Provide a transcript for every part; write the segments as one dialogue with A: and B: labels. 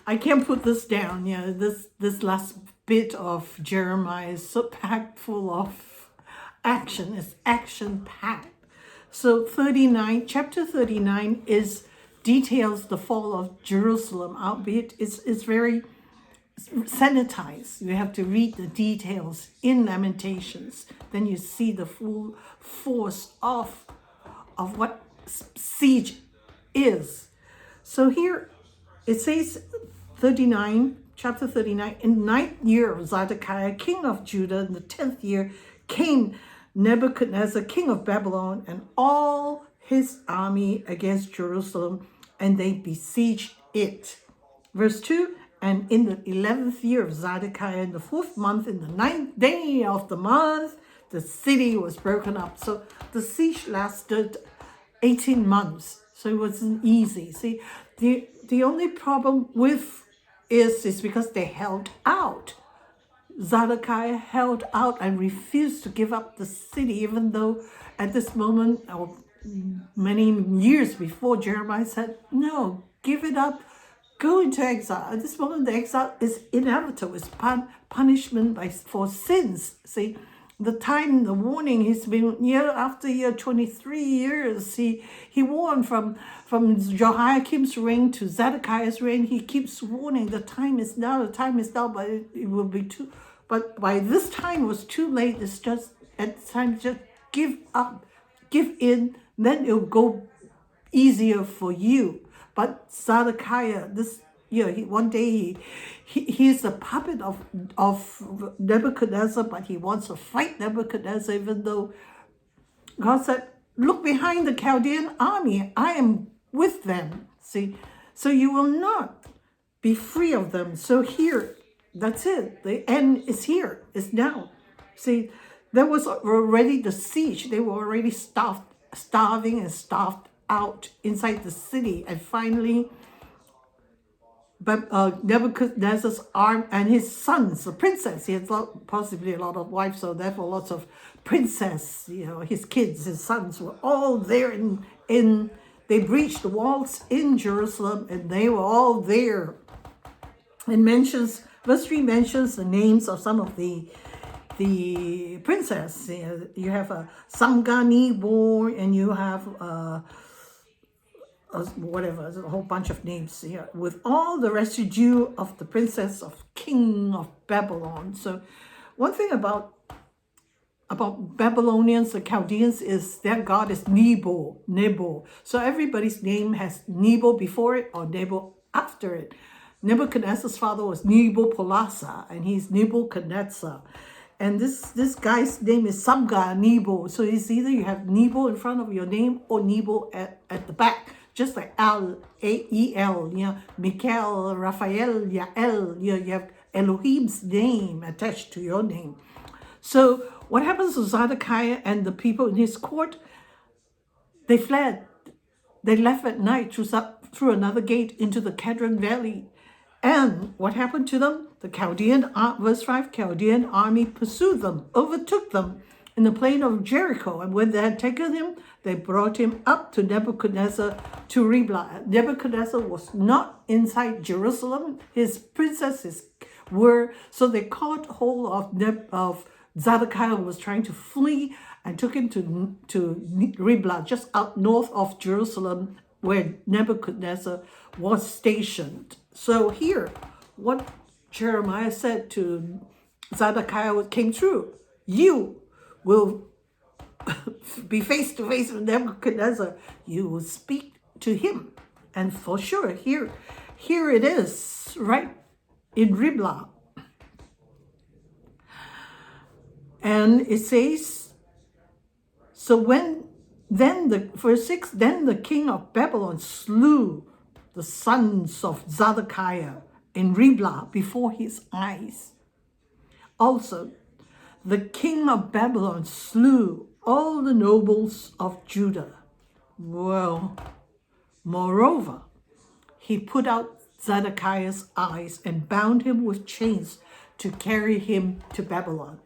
A: I can't put this down. Yeah, this last bit of Jeremiah is so packed full of action. It's action packed. So chapter 39 is details the fall of Jerusalem, albeit it's very sanitized. You have to read the details in Lamentations. Then you see the full force of what siege is. So here it says chapter 39, in the 9th year of Zedekiah, king of Judah, in the 10th year, came Nebuchadnezzar, king of Babylon, and all his army against Jerusalem, and they besieged it. Verse 2, and in the 11th year of Zedekiah, in the 4th month, in the 9th day of the month, the city was broken up. So the siege lasted 18 months. So it wasn't easy. See, the only problem with is because they held out. Zedekiah held out and refused to give up the city, even though at this moment, or many years before, Jeremiah said, no, give it up, go into exile. At this moment, the exile is inevitable. It's punishment for sins. See, the warning, he's been year after year, 23 years. He warned from Jehoiakim's reign to Zedekiah's reign. He keeps warning, the time is now, but it will be too. But by this time it was too late. It's just at the time, just give up, give in, then it'll go easier for you. But Zedekiah, one day he's a puppet of Nebuchadnezzar, but he wants to fight Nebuchadnezzar, even though God said, look behind the Chaldean army, I am with them. See, so you will not be free of them. So here, that's it. The end is here, it's now. See, there was already the siege. They were already starving and starved out inside the city. And finally, Nebuchadnezzar's arm and his sons, the princess, he had possibly a lot of wives, so therefore lots of princess, his kids, his sons were all there they breached the walls in Jerusalem, and they were all there. And verse 3 mentions the names of some of the princess. You have a Sanganibo, and you have whatever, a whole bunch of names here, with all the residue of the princess of king of Babylon. So one thing about Babylonians, the Chaldeans, is their god is Nebo. So everybody's name has Nebo before it or Nebo after it. Nebuchadnezzar's father was Nabopolassar, and he's Nebuchadnezzar. And this guy's name is Nebo. So it's either you have Nebo in front of your name or Nebo at the back. Just like A-E-L, Michael, Raphael, Yael, you have Elohim's name attached to your name. So what happens to Zedekiah and the people in his court? They fled. They left at night through another gate into the Kedron Valley. And what happened to them? Verse 5, Chaldean army pursued them, overtook them in the plain of Jericho. And when they had taken him, they brought him up to Nebuchadnezzar to Riblah. Nebuchadnezzar was not inside Jerusalem. His princesses were. So they caught hold of Zedekiah, who was trying to flee, and took him to Riblah, just out north of Jerusalem, where Nebuchadnezzar was stationed. So here, what Jeremiah said to Zedekiah came true. You will be face to face with Nebuchadnezzar. You will speak to him. And for sure, here it is, right in Riblah. And it says, verse 6, then the king of Babylon slew the sons of Zedekiah in Riblah before his eyes. Also, the king of Babylon slew all the nobles of Judah. Well, moreover, he put out Zedekiah's eyes and bound him with chains to carry him to Babylon.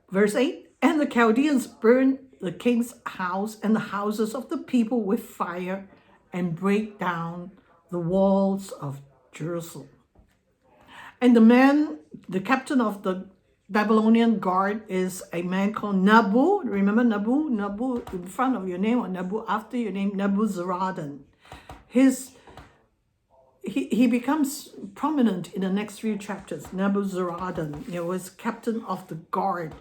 A: Verse 8, and the Chaldeans burned the king's house and the houses of the people with fire and break down the walls of Jerusalem. And the captain of the Babylonian guard is a man called Nabu. Remember Nabu? Nabu in front of your name or Nabu after your name, Nebuzaradan. He becomes prominent in the next few chapters. Nebuzaradan, was captain of the guard.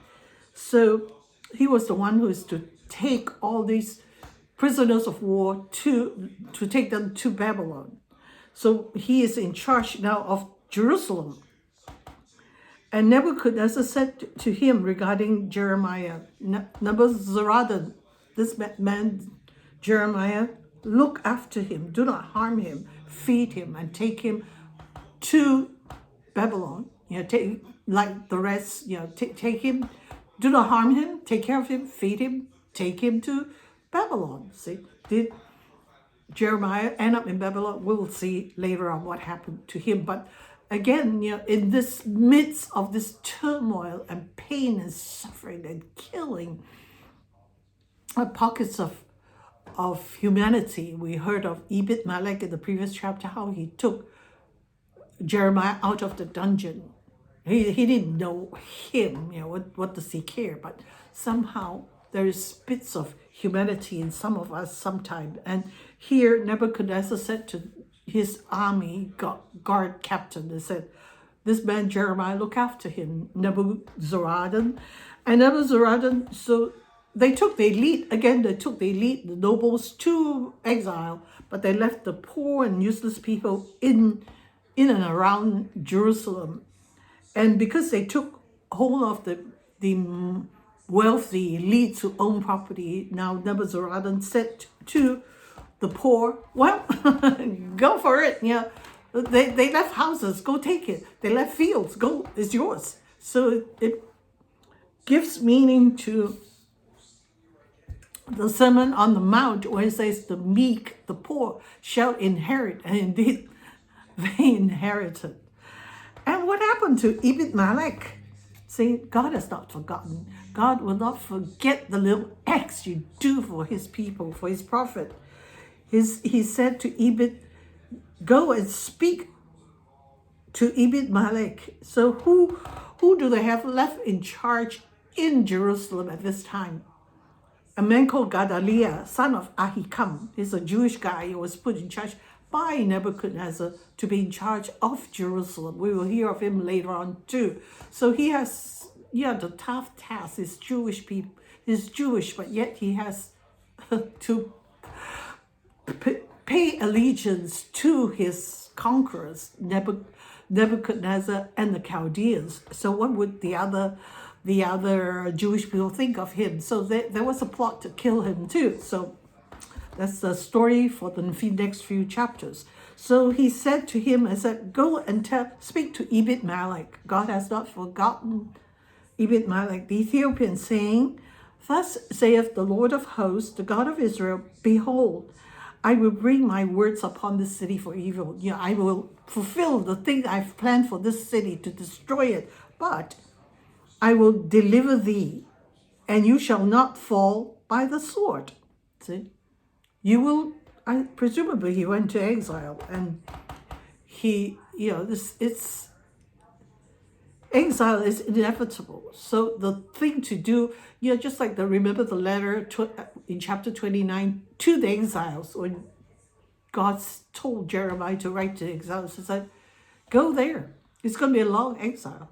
A: So he was the one who is to take all these prisoners of war to take them to Babylon. So he is in charge now of Jerusalem. And Nebuchadnezzar said to him regarding Jeremiah, Nebuzaradan, this man Jeremiah, look after him, do not harm him, feed him, and take him to Babylon. Take like the rest. Take him, do not harm him, take care of him, feed him, take him to Babylon. See, did Jeremiah end up in Babylon? We'll see later on what happened to him. But again, in this midst of this turmoil and pain and suffering and killing, pockets of humanity. We heard of Ebed-Melech in the previous chapter, how he took Jeremiah out of the dungeon. He didn't know him, what does he care? But somehow there is bits of humanity in some of us sometimes. And here Nebuchadnezzar said to his army guard captain, they said, this man Jeremiah, look after him, Nebuzaradan. And Nebuzaradan, so they took the elite, the nobles to exile, but they left the poor and useless people in and around Jerusalem. And because they took hold of the wealthy elites who own property, now Nebuzaradan said to the poor, well, go for it. They left houses, go take it. They left fields, go, it's yours. So it gives meaning to the Sermon on the Mount, where it says the meek, the poor shall inherit, and indeed they inherited. And what happened to Ebed-Melech? See, God has not forgotten. God will not forget the little acts you do for his people, for his prophet. He said to Ebed, go and speak to Ebed-Melech. So who do they have left in charge in Jerusalem at this time? A man called Gedaliah, son of Ahikam. He's a Jewish guy who was put in charge by Nebuchadnezzar to be in charge of Jerusalem. We will hear of him later on too. So he has, the tough task. He's Jewish, but yet he has to pay allegiance to his conquerors, Nebuchadnezzar and the Chaldeans. So what would the other Jewish people think of him? So there was a plot to kill him too. So that's the story for the next few chapters. So he said to him, go and speak to Ebed-Melech. God has not forgotten Ebed-Melech the Ethiopian, saying, thus saith the Lord of hosts, the God of Israel, behold, I will bring my words upon this city for evil. I will fulfill the thing I've planned for this city to destroy it. But I will deliver thee, and you shall not fall by the sword. See? You will, presumably he went to exile, and exile is inevitable. So the thing to do, just like remember the letter in chapter 29 to the exiles, when God told Jeremiah to write to the exiles, he said, go there. It's going to be a long exile.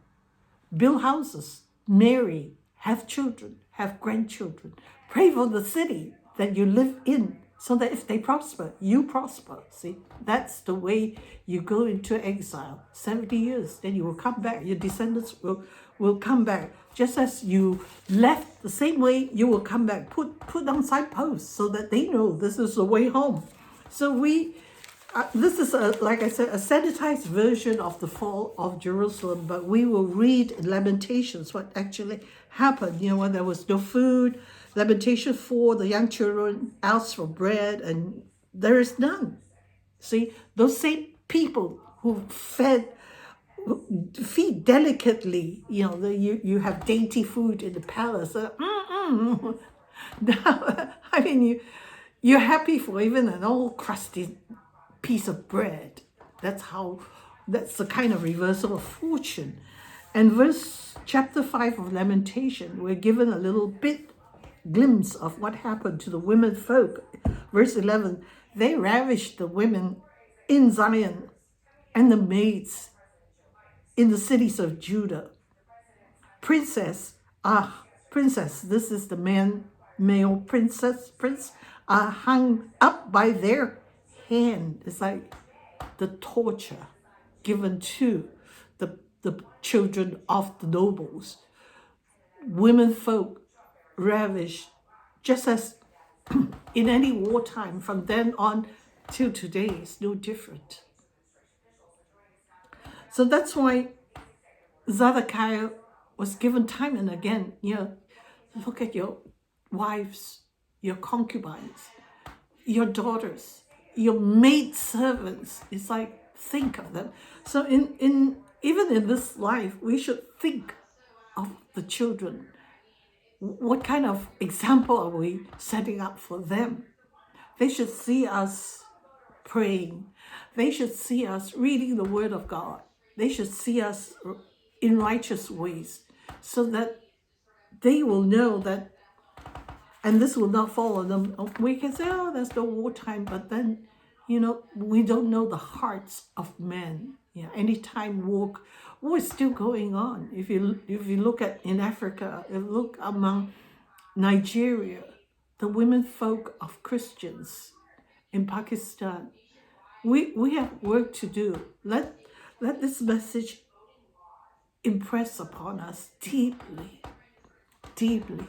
A: Build houses, marry, have children, have grandchildren. Pray for the city that you live in, so that if they prosper, you prosper. See, that's the way you go into exile. 70 years, then you will come back. Your descendants will come back. Just as you left, the same way you will come back. Put on signposts so that they know this is the way home. So this is, like I said, a sanitized version of the fall of Jerusalem, but we will read in Lamentations what actually happened, when there was no food. Lamentation 4, the young children asked for bread, and there is none. See, those same people who feed delicately, you have dainty food in the palace. Now, I mean, you're happy for even an old crusty piece of bread. That's the kind of reversal of fortune. And chapter 5 of Lamentation, we're given a little bit glimpse of what happened to the women folk. Verse 11, they ravished the women in Zion and the maids in the cities of Judah. Princess, this is the male prince, are hung up by their hand. It's like the torture given to the children of the nobles. Women folk ravished, just as in any wartime from then on till today is no different. So that's why Zedekiah was given time and again, look at your wives, your concubines, your daughters, your maid servants. It's like, think of them. So even in this life, we should think of the children. What kind of example are we setting up for them? They should see us praying. They should see us reading the Word of God. They should see us in righteous ways, so that they will know that, and this will not fall on them. We can say, oh, there's no wartime, but then, we don't know the hearts of men. Anytime war is still going on. If you look at in Africa, look among Nigeria, the women folk of Christians in Pakistan, we have work to do. Let this message impress upon us deeply, deeply.